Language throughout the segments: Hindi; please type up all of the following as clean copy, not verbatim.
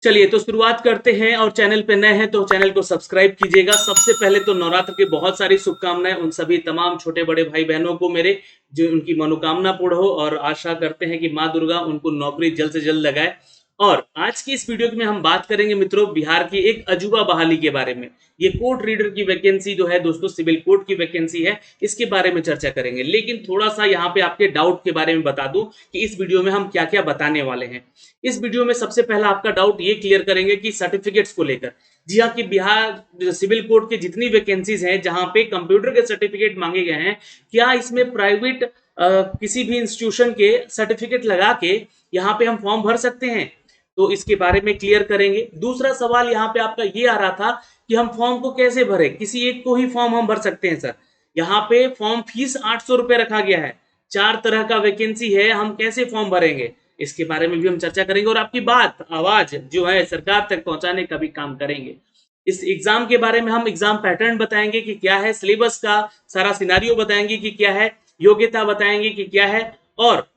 चलिए तो शुरुआत करते हैं। और चैनल पे नए हैं तो चैनल को सब्सक्राइब कीजिएगा। सबसे पहले तो नवरात्र की बहुत सारी शुभकामनाएं उन सभी तमाम छोटे बड़े भाई बहनों को मेरे, जो उनकी मनोकामना पूर्ण हो, और आशा करते हैं कि माँ दुर्गा उनको नौकरी जल्द से जल्द लगाए। और आज की इस वीडियो में हम बात करेंगे मित्रों बिहार की एक अजूबा बहाली के बारे में। ये कोर्ट रीडर की वैकेंसी जो है दोस्तों, सिविल कोर्ट की वैकेंसी है, इसके बारे में चर्चा करेंगे। लेकिन थोड़ा सा यहाँ पे आपके डाउट के बारे में बता दूं कि इस वीडियो में हम क्या क्या बताने वाले हैं। इस वीडियो में सबसे पहला आपका डाउट ये क्लियर करेंगे कि सर्टिफिकेट्स को लेकर। जी हाँ, कि बिहार सिविल कोर्ट की जितनी वैकेंसीज हैं जहां पे कंप्यूटर के सर्टिफिकेट मांगे गए हैं, क्या इसमें प्राइवेट किसी भी इंस्टीट्यूशन के सर्टिफिकेट लगा के यहाँ पे हम फॉर्म भर सकते हैं? तो इसके बारे में क्लियर करेंगे। दूसरा सवाल यहाँ पे आपका ये आ रहा था कि हम फॉर्म को कैसे भरें, किसी एक को ही फॉर्म हम भर सकते हैं सर। यहाँ पे फॉर्म फीस 800 रुपए रखा गया है, 4 तरह का वैकेंसी है, हम कैसे फॉर्म भरेंगे, इसके बारे में भी हम चर्चा करेंगे। और आपकी बात आवाज जो है सरकार तक पहुंचाने का भी काम करेंगे। इस एग्जाम के बारे में हम एग्जाम पैटर्न बताएंगे कि क्या है, सिलेबस का सारा सिनारियो बताएंगे कि क्या है, योग्यता बताएंगे कि क्या है, और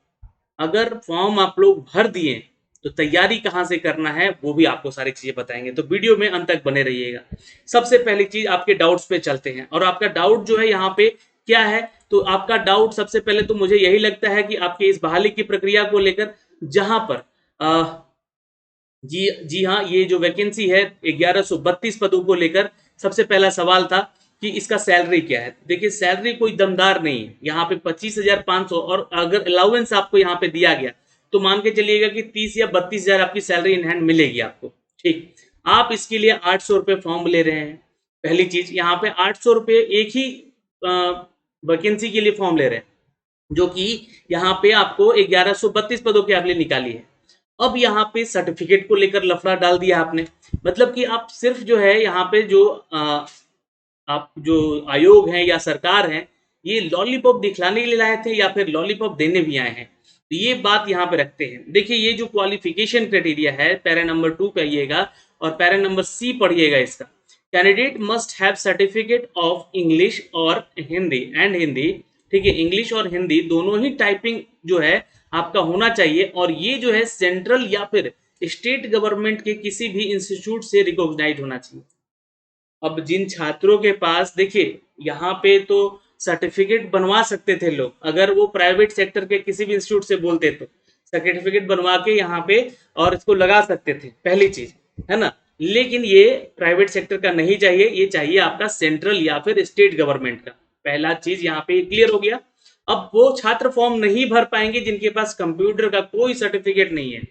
अगर फॉर्म आप लोग भर दिए तो तैयारी कहां से करना है वो भी आपको सारी चीजें बताएंगे। तो वीडियो में अंत तक बने रहिएगा। सबसे पहली चीज आपके डाउट्स पे चलते हैं। और आपका डाउट जो है यहाँ पे क्या है, तो आपका डाउट सबसे पहले तो मुझे यही लगता है कि आपके इस बहाली की प्रक्रिया को लेकर, जहां पर जी जी हाँ, ये जो वैकेंसी है 1132 पदों को लेकर, सबसे पहला सवाल था कि इसका सैलरी क्या है। देखिए सैलरी कोई दमदार नहीं है, यहाँ पे 25,500, और अगर अलाउंस आपको यहाँ पे दिया गया तो मान के चलिएगा कि 30 या 32,000 आपकी सैलरी इन हैंड मिलेगी आपको। ठीक, आप इसके लिए 800 रुपये फॉर्म ले रहे हैं। पहली चीज यहाँ पे 800 रुपये एक ही वैकेंसी के लिए फॉर्म ले रहे हैं, जो कि यहाँ पे आपको 1132 पदों के आप लिए निकाली है। अब यहाँ पे सर्टिफिकेट को लेकर लफड़ा डाल दिया आपने। मतलब कि आप सिर्फ जो है यहाँ पे जो आप जो आयोग हैं या सरकार है, ये लॉलीपॉप दिखलाने के लिए लाए थे या फिर लॉलीपॉप देने भी आए हैं, तो ये बात यहाँ पे रखते हैं। देखिए ये जो क्वालिफिकेशन क्राइटेरिया है, पैरा नंबर 2 पे आइएगा और पैरा नंबर सी पढ़िएगा इसका। Candidate must have certificate of English और हिंदी एंड हिंदी। ठीक है, इंग्लिश और हिंदी दोनों ही टाइपिंग जो है आपका होना चाहिए, और ये जो है सेंट्रल या फिर स्टेट गवर्नमेंट के किसी भी इंस्टीट्यूट से रिकॉग्नाइज होना चाहिए। अब जिन छात्रों के पास, देखिए यहाँ पे तो सर्टिफिकेट बनवा सकते थे लोग, अगर वो प्राइवेट सेक्टर के किसी भी इंस्टीट्यूट से बोलते तो सर्टिफिकेट बनवा के यहाँ पे और इसको लगा सकते थे, पहली चीज है ना। लेकिन ये प्राइवेट सेक्टर का नहीं चाहिए, ये चाहिए आपका सेंट्रल या फिर स्टेट गवर्नमेंट का। पहला चीज यहाँ पे क्लियर हो गया। अब वो छात्र फॉर्म नहीं भर पाएंगे जिनके पास कंप्यूटर का कोई सर्टिफिकेट नहीं है।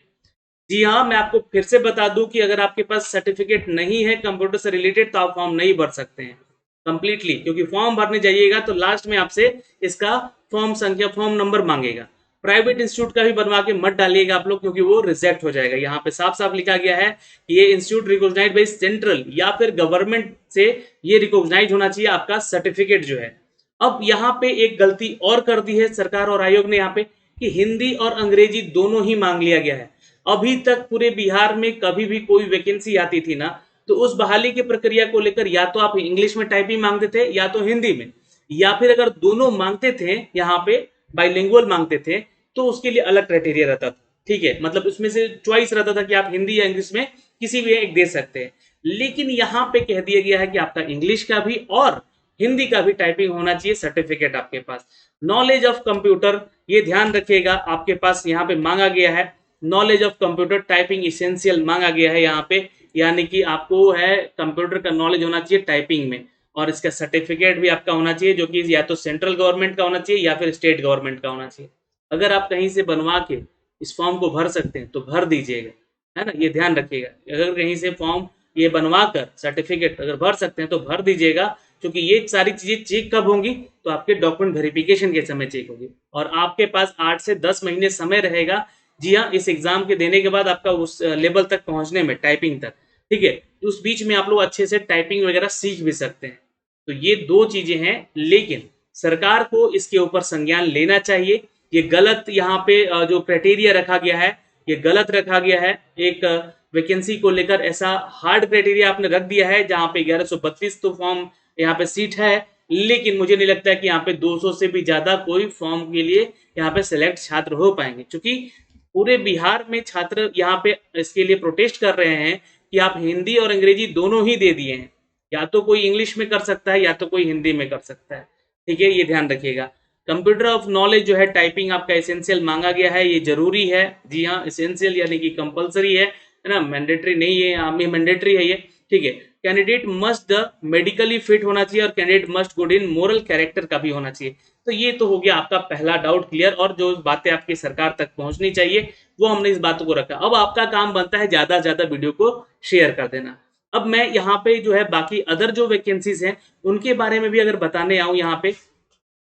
जी हाँ, मैं आपको फिर से बता दूं कि अगर आपके पास सर्टिफिकेट नहीं है कंप्यूटर से रिलेटेड तो आप फॉर्म नहीं भर सकते हैं कंप्लीटली, क्योंकि फॉर्म भरने जाइएगा तो लास्ट में आपसे इसका फॉर्म संख्या, फॉर्म नंबर मांगेगा। प्राइवेट इंस्टीट्यूट का भी बनवा के मत डालिएगा आप लोग, क्योंकि वो रिजेक्ट हो जाएगा। यहाँ पे साफ साफ लिखा गया है कि ये इंस्टीट्यूट रिकॉग्नाइज बाई सेंट्रल या फिर गवर्नमेंट से ये रिकॉग्नाइज होना चाहिए आपका सर्टिफिकेट जो है। अब यहाँ पे एक गलती और कर दी है सरकार और आयोग ने यहाँ पे, कि हिंदी और अंग्रेजी दोनों ही मांग लिया गया है। अभी तक पूरे बिहार में कभी भी कोई वैकेंसी आती थी ना, तो उस बहाली की प्रक्रिया को लेकर या तो आप इंग्लिश में टाइपिंग मांगते थे या तो हिंदी में, या फिर अगर दोनों मांगते थे यहाँ पे बाइलिंगुअल मांगते थे तो उसके लिए अलग क्राइटेरिया रहता था। ठीक है, मतलब उसमें से चॉइस रहता था कि आप हिंदी या इंग्लिश में किसी भी एक दे सकते हैं। लेकिन यहाँ पे कह दिया गया है कि आपका इंग्लिश का भी और हिंदी का भी टाइपिंग होना चाहिए सर्टिफिकेट आपके पास। नॉलेज ऑफ कंप्यूटर, ये ध्यान रखिएगा, आपके पास यहाँ पे मांगा गया है knowledge of computer typing essential मांगा गया है यहाँ पे, यानी कि आपको है कंप्यूटर का नॉलेज होना चाहिए टाइपिंग में, और इसका सर्टिफिकेट भी आपका होना चाहिए जो कि या तो सेंट्रल गवर्नमेंट का होना चाहिए या फिर स्टेट गवर्नमेंट का होना चाहिए। अगर आप कहीं से बनवा के इस फॉर्म को भर सकते हैं तो भर दीजिएगा, है ना, ये ध्यान रखिएगा। अगर कहीं से फॉर्म ये बनवा कर सर्टिफिकेट अगर भर सकते हैं तो भर दीजिएगा, क्योंकि ये सारी चीजें चेक कब होंगी, तो आपके डॉक्यूमेंट वेरिफिकेशन के समय चेक होगी, और आपके पास 8 से 10 महीने समय रहेगा। जी हाँ, इस एग्जाम के देने के बाद आपका उस लेवल तक पहुंचने में, टाइपिंग तक। ठीक है, तो उस बीच में आप लोग अच्छे से टाइपिंग वगैरह सीख भी सकते हैं। तो ये दो चीजें हैं, लेकिन सरकार को इसके ऊपर संज्ञान लेना चाहिए। ये गलत यहाँ पे जो क्राइटेरिया रखा गया है, ये गलत रखा गया है। एक वैकेंसी को लेकर ऐसा हार्ड क्राइटेरिया आपने रख दिया है जहाँ पे 1132 तो फॉर्म यहाँ पे सीट है, लेकिन मुझे नहीं लगता है कि यहाँ पे 200 से भी ज्यादा कोई फॉर्म के लिए यहाँ पे सिलेक्ट छात्र हो पाएंगे, क्योंकि पूरे बिहार में छात्र यहाँ पे इसके लिए प्रोटेस्ट कर रहे हैं कि आप हिंदी और अंग्रेजी दोनों ही दे दिए हैं, या तो कोई इंग्लिश में कर सकता है या तो कोई हिंदी में कर सकता है। ठीक है, ये ध्यान रखिएगा। कंप्यूटर ऑफ नॉलेज जो है टाइपिंग आपका एसेंशियल मांगा गया है, ये जरूरी है। जी हाँ, एसेंशियल यानी कि कंपलसरी है ना, मैंडेटरी नहीं है, हमें मैंडेटरी है ये। ठीक है, candidate must the medically fit होना चाहिए और candidate must good in moral character का भी होना चाहिए। तो ये तो हो गया आपका पहला डाउट क्लियर, और जो बातें आपकी सरकार तक पहुंचनी चाहिए वो हमने इस बातों को रखा। अब आपका काम बनता है ज्यादा से ज्यादा वीडियो को शेयर कर देना। अब मैं यहाँ पे जो है बाकी अदर जो वैकेंसीज हैं उनके बारे में भी अगर बताने आऊं यहाँ पे,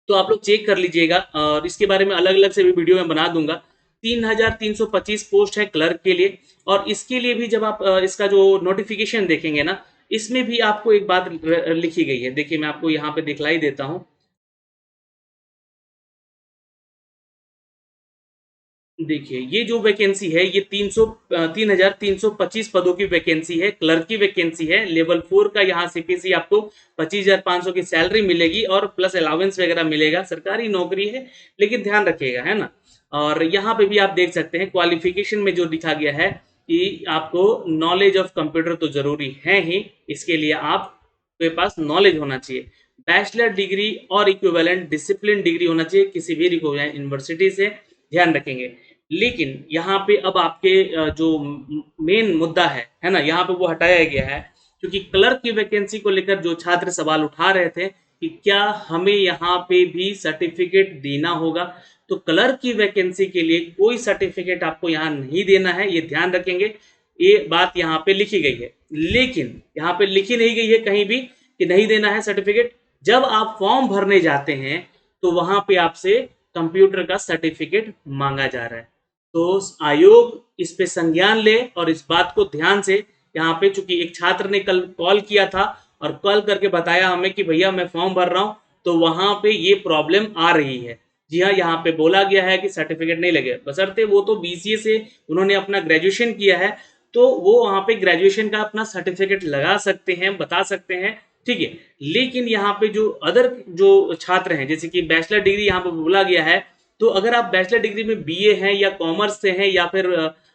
तो आप लोग चेक कर लीजिएगा, और इसके बारे में अलग अलग से भी वीडियो में बना दूंगा। 3325 पोस्ट है क्लर्क के लिए, और इसके लिए भी जब आप इसका जो नोटिफिकेशन देखेंगे ना, इसमें भी आपको एक बात लिखी गई है। देखिए मैं आपको यहाँ पे दिखलाई देता हूँ। देखिए ये जो वैकेंसी है ये 3,325 पदों की वैकेंसी है, क्लर्क की वैकेंसी है। लेवल 4 का यहाँ सीपीसी आपको 25,500 की सैलरी मिलेगी और प्लस अलाउंस वगैरह मिलेगा। सरकारी नौकरी है, लेकिन ध्यान रखिएगा, है ना। और यहाँ पे भी आप देख सकते हैं क्वालिफिकेशन में जो लिखा गया है कि आपको नॉलेज ऑफ कंप्यूटर तो जरूरी है ही, इसके लिए आपके पास नॉलेज होना चाहिए। बैचलर डिग्री और इक्विवेलेंट डिसिप्लिन डिग्री होना चाहिए किसी भी यूनिवर्सिटी से, ध्यान रखेंगे। लेकिन यहाँ पे अब आपके जो मेन मुद्दा है ना, यहाँ पे वो हटाया गया है, क्योंकि क्लर्क की वैकेंसी को लेकर जो छात्र सवाल उठा रहे थे कि क्या हमें यहाँ पे भी सर्टिफिकेट देना होगा, तो क्लर्क की वैकेंसी के लिए कोई सर्टिफिकेट आपको यहाँ नहीं देना है, ये ध्यान रखेंगे। ये बात यहाँ पे लिखी गई है, लेकिन यहाँ पे लिखी नहीं गई है कहीं भी कि नहीं देना है सर्टिफिकेट। जब आप फॉर्म भरने जाते हैं तो वहां पे आपसे कंप्यूटर का सर्टिफिकेट मांगा जा रहा है। तो आयोग इस पे संज्ञान ले और इस बात को ध्यान से, यहाँ पे चूंकि एक छात्र ने कल कॉल किया था और कॉल करके बताया हमें कि भैया मैं फॉर्म भर रहा हूं, तो वहां पे ये प्रॉब्लम आ रही है। जी हाँ, यहाँ पे बोला गया है कि सर्टिफिकेट नहीं लगे, बशर्ते वो तो बीसीए से उन्होंने अपना ग्रेजुएशन किया है, तो वो वहां पे ग्रेजुएशन का अपना सर्टिफिकेट लगा सकते हैं, बता सकते हैं। ठीक है, लेकिन यहाँ पे जो अदर जो छात्र हैं, जैसे कि बैचलर डिग्री यहाँ पे बोला गया है, तो अगर आप बैचलर डिग्री में बीए हैं या कॉमर्स से हैं या फिर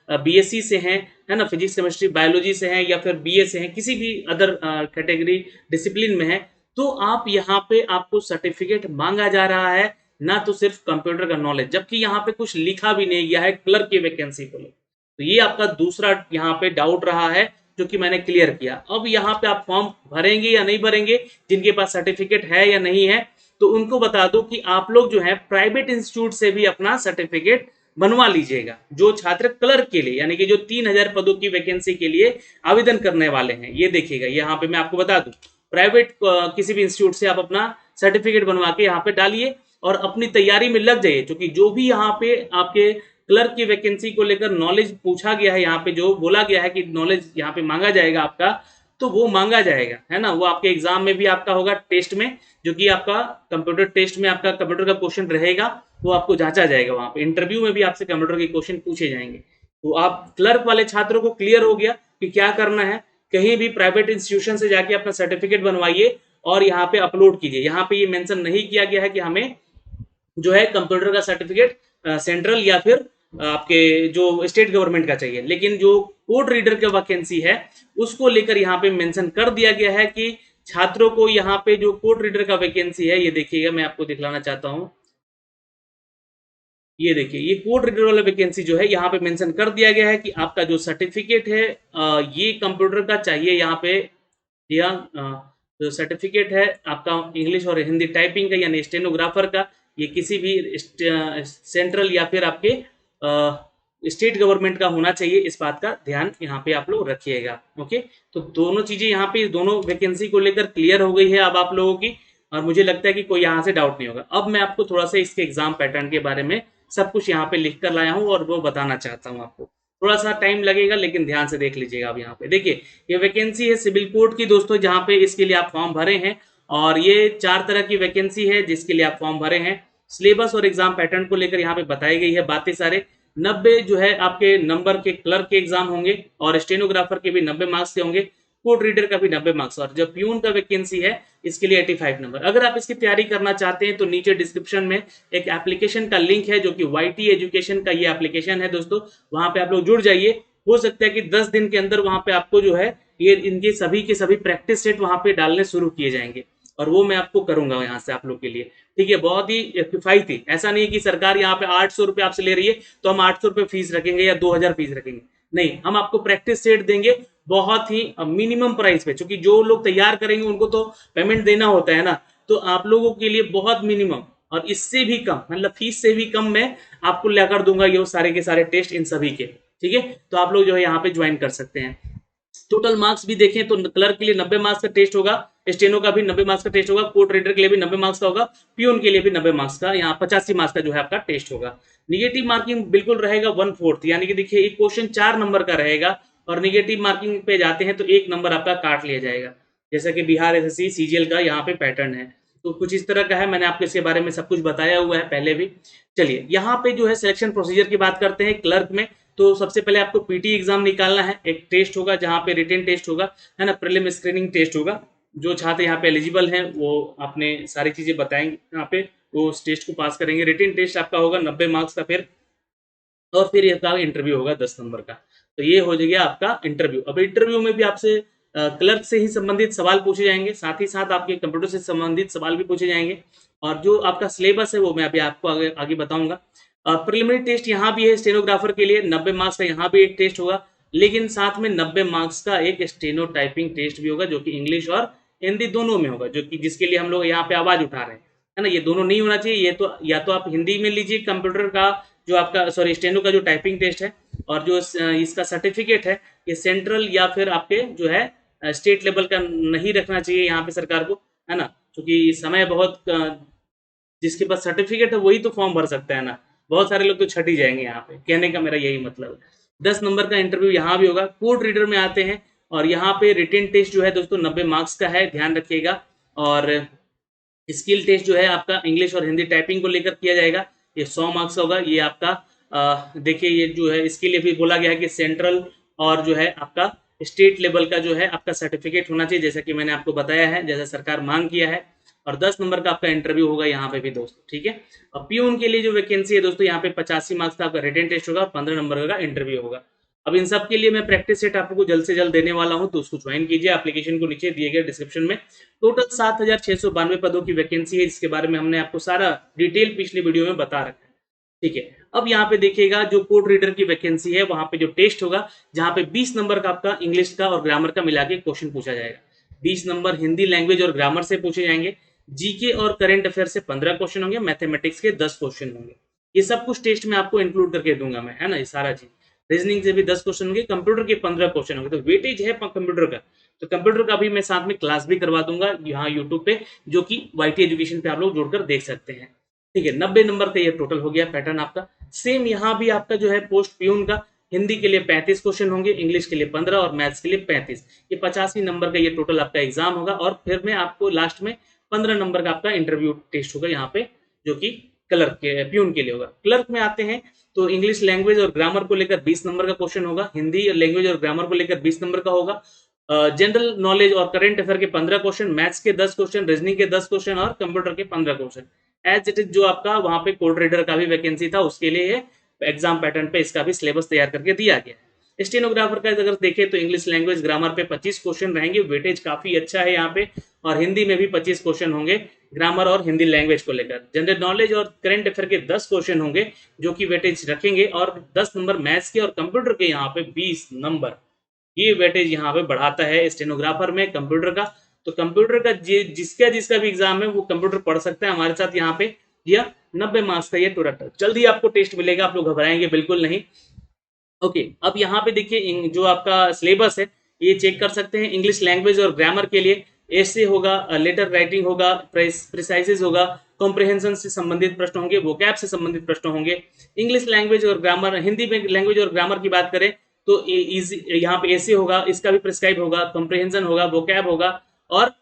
बीएससी से हैं, है ना, फिजिक्स केमिस्ट्री बायोलॉजी से हैं या फिर बीए से हैं, किसी भी अदर कैटेगरी डिसिप्लिन में है, तो आप यहाँ पे आपको सर्टिफिकेट मांगा जा रहा है, ना तो सिर्फ कंप्यूटर का नॉलेज, जबकि यहाँ पे कुछ लिखा भी नहीं गया है क्लर्क की वैकेंसी को लेकर। तो ये आपका दूसरा यहाँ पे डाउट रहा है, जो कि मैंने क्लियर किया। अब यहाँ पे आप फॉर्म भरेंगे या नहीं भरेंगे, जिनके पास सर्टिफिकेट है या नहीं है, तो उनको बता दो कि आप लोग जो है प्राइवेट इंस्टीट्यूट से भी अपना सर्टिफिकेट बनवा लीजिएगा। जो छात्र क्लर्क के लिए यानी कि जो 3,000 पदों की वैकेंसी के लिए आवेदन करने वाले हैं, ये देखिएगा यहाँ पे मैं आपको बता दूं, प्राइवेट किसी भी इंस्टीट्यूट से आप अपना सर्टिफिकेट बनवा के यहाँ पे डालिए और अपनी तैयारी में लग जाइए। क्योंकि जो भी यहाँ पे आपके क्लर्क की वैकेंसी को लेकर नॉलेज पूछा गया है, यहाँ पे जो बोला गया है कि नॉलेज यहाँ पे मांगा जाएगा आपका, तो वो मांगा जाएगा, है ना। वो आपके एग्जाम में भी आपका होगा, टेस्ट में, जो कि आपका कंप्यूटर टेस्ट में आपका कंप्यूटर का क्वेश्चन रहेगा, वो आपको जांचा जाएगा। वहां पे इंटरव्यू में भी आपसे कंप्यूटर के क्वेश्चन पूछे जाएंगे। तो आप क्लर्क वाले छात्रों को क्लियर हो गया कि क्या करना है, कहीं भी प्राइवेट इंस्टीट्यूशन से जाके अपना सर्टिफिकेट बनवाइए और यहाँ पे अपलोड कीजिए। यहाँ पे ये मेंशन नहीं किया गया है कि हमें जो है कंप्यूटर का सर्टिफिकेट सेंट्रल या फिर आपके जो स्टेट गवर्नमेंट का चाहिए, लेकिन जो कोड रीडर की वैकेंसी है उसको लेकर यहाँ पे मेंशन कर दिया गया है कि छात्रों को यहाँ पे जो कोड रीडर का वैकेंसी है, ये देखिएगा मैं आपको दिखलाना चाहता हूँ। ये देखिए, ये कोड रीडर वाला वैकेंसी जो है यहाँ पे मेंशन कर दिया गया है कि आपका जो सर्टिफिकेट है ये कंप्यूटर का चाहिए। यहाँ पे या जो सर्टिफिकेट है आपका इंग्लिश और हिंदी टाइपिंग का यानी स्टेनोग्राफर का, ये किसी भी सेंट्रल या फिर आपके स्टेट गवर्नमेंट का होना चाहिए। इस बात का ध्यान यहाँ पे आप लोग रखिएगा। ओके, तो दोनों चीजें यहाँ पे दोनों वैकेंसी को लेकर क्लियर हो गई है अब आप लोगों की, और मुझे लगता है कि कोई यहाँ से डाउट नहीं होगा। अब मैं आपको थोड़ा सा इसके एग्जाम पैटर्न के बारे में सब कुछ यहाँ पे लिख कर लाया हूँ और वो बताना चाहता हूँ आपको। थोड़ा सा टाइम लगेगा लेकिन ध्यान से देख लीजिएगा। अब यहाँ पे देखिए, ये वैकेंसी है सिविल कोड की दोस्तों, जहाँ पे इसके लिए आप फॉर्म भरे हैं, और ये 4 तरह की वैकेंसी है जिसके लिए आप फॉर्म भरे हैं। सिलेबस और एग्जाम पैटर्न को लेकर यहाँ पे बताई गई है बातें सारे। 90 जो है आपके नंबर के क्लर्क के एग्जाम होंगे और स्टेनोग्राफर के भी 90 मार्क्स के होंगे। कोड रीडर का भी 90 मार्क्स, और जब प्यून का वैकेंसी है इसके लिए 85 नंबर। अगर आप इसकी तैयारी करना चाहते हैं तो नीचे डिस्क्रिप्शन में एक एप्लीकेशन का लिंक है जो कि YT एजुकेशन का ये एप्लीकेशन है दोस्तों, वहां पे आप लोग जुड़ जाइए। हो सकता है कि 10 दिन के अंदर वहां पे आपको जो है ये इनके सभी के सभी प्रैक्टिस सेट वहां पे डालने शुरू किए जाएंगे, और वो मैं आपको करूंगा यहाँ से आप लोग के लिए। ठीक है, बहुत ही किफायती, ऐसा नहीं है कि सरकार यहाँ पे 800 रुपये आपसे ले रही है तो हम 800 रुपये फीस रखेंगे या 2000 फीस रखेंगे, नहीं, हम आपको प्रैक्टिस सेट देंगे बहुत ही मिनिमम प्राइस पे, क्योंकि जो लोग तैयार करेंगे उनको तो पेमेंट देना होता है ना, तो आप लोगों के लिए बहुत मिनिमम और इससे भी कम, मतलब फीस से भी कम में आपको लेकर दूंगा ये सारे के सारे टेस्ट इन सभी के। ठीक है, तो आप लोग जो है यहाँ पे ज्वाइन कर सकते हैं। टोटल मार्क्स भी देखें तो क्लर्क के लिए 90 मार्क्स का टेस्ट होगा, स्टेनो का भी 90 मार्क्स का टेस्ट होगा, कोड रीडर के लिए भी 90 मार्क्स का होगा, पियून के लिए भी 90 मार्क्स का, यहाँ 85 मार्क्स का जो है आपका टेस्ट होगा। निगेटिव मार्किंग बिल्कुल रहेगा 1/4, यानी कि देखिए एक क्वेश्चन 4 नंबर का रहेगा और निगेटिव मार्किंग पे जाते हैं तो 1 नंबर आपका काट लिया जाएगा, जैसा कि बिहार SSC CGL का यहाँ पे पैटर्न है। तो कुछ इस तरह का है, मैंने आपको इसके बारे में सब कुछ बताया हुआ है पहले भी। चलिए यहाँ पे जो है सिलेक्शन प्रोसीजर की बात करते हैं क्लर्क में। तो सबसे पहले आपको PT एग्जाम निकालना है, एक टेस्ट होगा जहाँ पे रिटन टेस्ट होगा, है ना, प्रीलिम स्क्रीनिंग टेस्ट होगा। जो छात्र यहाँ पे एलिजिबल हैं वो अपने सारी चीजें बताएंगे यहाँ पे, वो उस टेस्ट को पास करेंगे। रिटन टेस्ट आपका होगा 90 मार्क्स का, फिर और फिर इसका इंटरव्यू होगा 10 नंबर का। तो ये हो जाएगा आपका इंटरव्यू। अब इंटरव्यू में भी आपसे क्लर्क से ही संबंधित सवाल पूछे जाएंगे, साथ ही साथ आपके कंप्यूटर से संबंधित सवाल भी पूछे जाएंगे, और जो आपका सिलेबस है वो मैं अभी आपको आगे आगे बताऊंगा। प्रिलिमिनरी टेस्ट यहाँ भी है स्टेनोग्राफर के लिए 90 मार्क्स का, यहाँ भी एक टेस्ट होगा, लेकिन साथ में 90 मार्क्स का एक स्टेनो टाइपिंग टेस्ट भी होगा जो कि इंग्लिश और हिंदी दोनों में होगा, जो कि जिसके लिए हम लोग यहाँ पे आवाज उठा रहे हैं, है ना। ये दोनों नहीं होना चाहिए, ये तो या तो आप हिंदी में लीजिए कंप्यूटर का जो आपका सॉरी स्टेनो का जो टाइपिंग टेस्ट है, और जो इसका सर्टिफिकेट है ये सेंट्रल या फिर आपके जो है स्टेट लेवल का नहीं रखना चाहिए यहाँ पे सरकार को, है ना, क्योंकि समय बहुत जिसके पास सर्टिफिकेट है वही तो फॉर्म भर सकता है ना, बहुत सारे लोग तो छट ही जाएंगे यहाँ पे, कहने का मेरा यही मतलब है। 10 नंबर का इंटरव्यू यहाँ भी होगा। कोड रीडर में आते हैं और यहाँ पे रिटन टेस्ट जो है दोस्तों 90 मार्क्स का है, ध्यान रखिएगा। और स्किल टेस्ट जो है आपका इंग्लिश और हिंदी टाइपिंग को लेकर किया जाएगा, ये 100 मार्क्स होगा। ये आपका देखिए ये जो है इसके लिए भी बोला गया है कि सेंट्रल और जो है आपका स्टेट लेवल का जो है आपका सर्टिफिकेट होना चाहिए, जैसा कि मैंने आपको बताया है, जैसा सरकार मांग किया है। और 10 नंबर का आपका इंटरव्यू होगा यहाँ पे भी दोस्तों, ठीक है। और पियून के लिए जो वैकेंसी है दोस्तों यहाँ पे 85 मार्क्स का आपका रिटन टेस्ट होगा, 15 नंबर का इंटरव्यू होगा। अब इन सब के लिए मैं प्रैक्टिस सेट आपको जल्द से जल्द देने वाला हूं, तो उसको ज्वाइन कीजिए। एप्लीकेशन को नीचे दिए गए डिस्क्रिप्शन में टोटल 7692 पदों की वैकेंसी है, जिसके बारे में हमने आपको सारा डिटेल पिछले वीडियो में बता रखा है, ठीक है। अब यहाँ पे देखिएगा जो कोड रीडर की वैकेंसी है वहां पे जो टेस्ट होगा, जहां पे 20 नंबर का आपका इंग्लिश का और ग्रामर का मिला के क्वेश्चन पूछा जाएगा। 20 नंबर हिंदी लैंग्वेज और ग्रामर से पूछे जाएंगे, जीके और करंट अफेयर से 15 क्वेश्चन होंगे, मैथमेटिक्स के 10 क्वेश्चन होंगे। ये सब कुछ टेस्ट में आपको इंक्लूड करके दूंगा मैं, है ना, ये सारा चीज। रीजनिंग से भी 10 क्वेश्चन होंगे, कंप्यूटर के 15 क्वेश्चन होंगे। तो वेटेज है कंप्यूटर का, तो कंप्यूटर का भी मैं साथ में क्लास भी करवा दूंगा यहाँ यूट्यूब पे, जो कि YT एजुकेशन पे आप लोग जोड़कर देख सकते हैं, ठीक है। 90 नंबर का ये टोटल हो गया पैटर्न आपका। सेम यहाँ भी आपका जो है पोस्ट पियून का हिंदी के लिए 35 क्वेश्चन होंगे, इंग्लिश के लिए 15 और मैथ्स के लिए 35, ये 85 नंबर का ये टोटल आपका एग्जाम होगा। और फिर में आपको लास्ट में 15 नंबर का आपका इंटरव्यू टेस्ट होगा यहाँ पे, जो कि क्लर्क के पियून के लिए होगा। क्लर्क में आते हैं तो इंग्लिश लैंग्वेज और ग्रामर को लेकर 20 नंबर का क्वेश्चन होगा, हिंदी लैंग्वेज और ग्रामर को लेकर 20 नंबर का होगा, जनरल नॉलेज और करंट अफेयर के 15 क्वेश्चन, मैथ्स के 10 क्वेश्चन, रीजनिंग के 10 क्वेश्चन और कंप्यूटर के 15 क्वेश्चन। एज इट इज जो आपका वहां पे कोड रीडर का भी वैकेंसी था, उसके लिए एग्जाम पैटर्न पे इसका भी सिलेबस तैयार करके दिया गया है। स्टेनोग्राफर का अगर देखें तो इंग्लिश लैंग्वेज ग्रामर पे 25 क्वेश्चन रहेंगे, वेटेज काफी अच्छा है यहाँ पे, और हिंदी में भी 25 क्वेश्चन होंगे ग्रामर और हिंदी लैंग्वेज को लेकर। जनरल नॉलेज और करंट अफेयर के 10 क्वेश्चन होंगे जो कि वेटेज रखेंगे, और 10 नंबर मैथ्स के और कंप्यूटर के यहाँ पे 20 नंबर, ये वेटेज यहाँ पे बढ़ाता है स्टेनोग्राफर में कंप्यूटर का। तो कंप्यूटर का जिसका जिसका भी एग्जाम है वो कंप्यूटर पढ़ सकता है हमारे साथ यहाँ पे, या 90 मार्क्स का ये टोटल जल्दी आपको टेस्ट मिलेगा, आप लोग घबराएंगे बिल्कुल नहीं। ओके, अब यहाँ पे देखिए जो आपका सिलेबस है ये चेक कर सकते हैं। इंग्लिश लैंग्वेज और ग्रामर के लिए ऐसे होगा, लेटर राइटिंग होगा, प्रिसाइजेस होगा, कॉम्प्रिहेंशन से संबंधित प्रश्न होंगे, वोकैब से संबंधित प्रश्न होंगे। इंग्लिश लैंग्वेज और ग्रामर, हिंदी में लैंग्वेज और ग्रामर की बात करें तो यहाँ पे ऐसे होगा, इसका भी प्रिस्क्राइब होगा, कॉम्प्रिहेंशन होगा, वोकैब होगा, और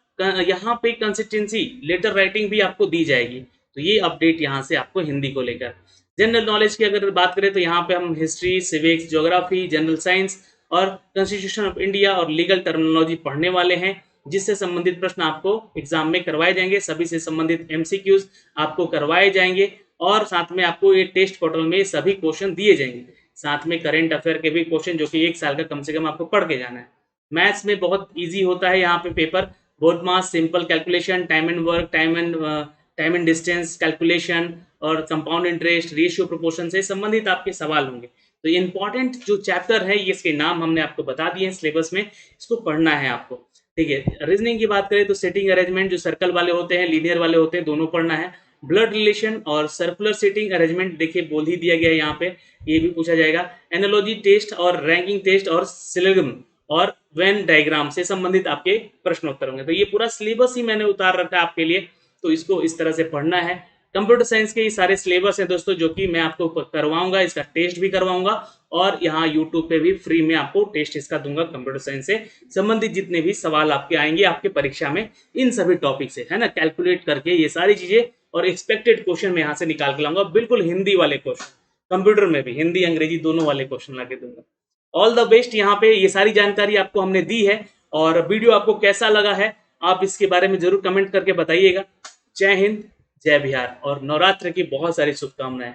यहाँ पे कंसिस्टेंसी लेटर राइटिंग भी आपको दी जाएगी। तो ये अपडेट यहाँ से आपको हिंदी को लेकर। जनरल नॉलेज की अगर बात करें तो यहाँ पे हम history, civics, geography, general science और कॉन्स्टिट्यूशन ऑफ इंडिया और लीगल टर्मिनोलॉजी पढ़ने वाले हैं, जिससे संबंधित प्रश्न आपको एग्जाम में करवाए जाएंगे। सभी से संबंधित एमसीक्यूज आपको करवाए जाएंगे और साथ में आपको ये टेस्ट पोर्टल में सभी क्वेश्चन दिए जाएंगे। साथ में करंट अफेयर के भी क्वेश्चन जो कि 1 साल का कम से कम आपको पढ़ के जाना है। मैथ्स में बहुत ईजी होता है यहाँ पे paper, board mass, simple calculation, time and work, time and distance calculation और कंपाउंड इंटरेस्ट, रेशियो, प्रोपोर्शन से संबंधित आपके सवाल होंगे। तो ये इंपॉर्टेंट जो चैप्टर है ये इसके नाम हमने आपको बता दिए हैं सिलेबस में, इसको पढ़ना है आपको। ठीक है, रीजनिंग की बात करें तो सेटिंग अरेंजमेंट जो सर्कल वाले होते हैं, लीनियर वाले होते हैं, दोनों पढ़ना है। ब्लड रिलेशन और सर्कुलर सेटिंग अरेंजमेंट देखिए बोल ही दिया गया है यहाँ पे, ये भी पूछा जाएगा। एनालॉजी टेस्ट और रैंकिंग टेस्ट और सिलोगम और वेन डायग्राम से संबंधित आपके प्रश्नोत्तर होंगे। तो ये पूरा सिलेबस ही मैंने उतार रखा है आपके लिए, तो इसको इस तरह से पढ़ना है। कंप्यूटर साइंस के ये सारे सिलेबस हैं दोस्तों, जो कि मैं आपको करवाऊंगा, इसका टेस्ट भी करवाऊंगा और यहाँ यूट्यूब पे भी फ्री में आपको टेस्ट इसका दूंगा। कंप्यूटर साइंस से संबंधित जितने भी सवाल आपके आएंगे आपके परीक्षा में, इन सभी टॉपिक से, है ना, कैलकुलेट करके ये सारी चीजें और एक्सपेक्टेड क्वेश्चन में यहाँ से निकाल के लाऊंगा, बिल्कुल हिंदी वाले क्वेश्चन, कंप्यूटर में भी हिंदी अंग्रेजी दोनों वाले क्वेश्चन ला के दूंगा। All the best. यहाँ पे ये सारी जानकारी आपको हमने दी है और वीडियो आपको कैसा लगा है आप इसके बारे में जरूर कमेंट करके बताइएगा। जय हिंद, जय बिहार और नवरात्र की बहुत सारी शुभकामनाएं।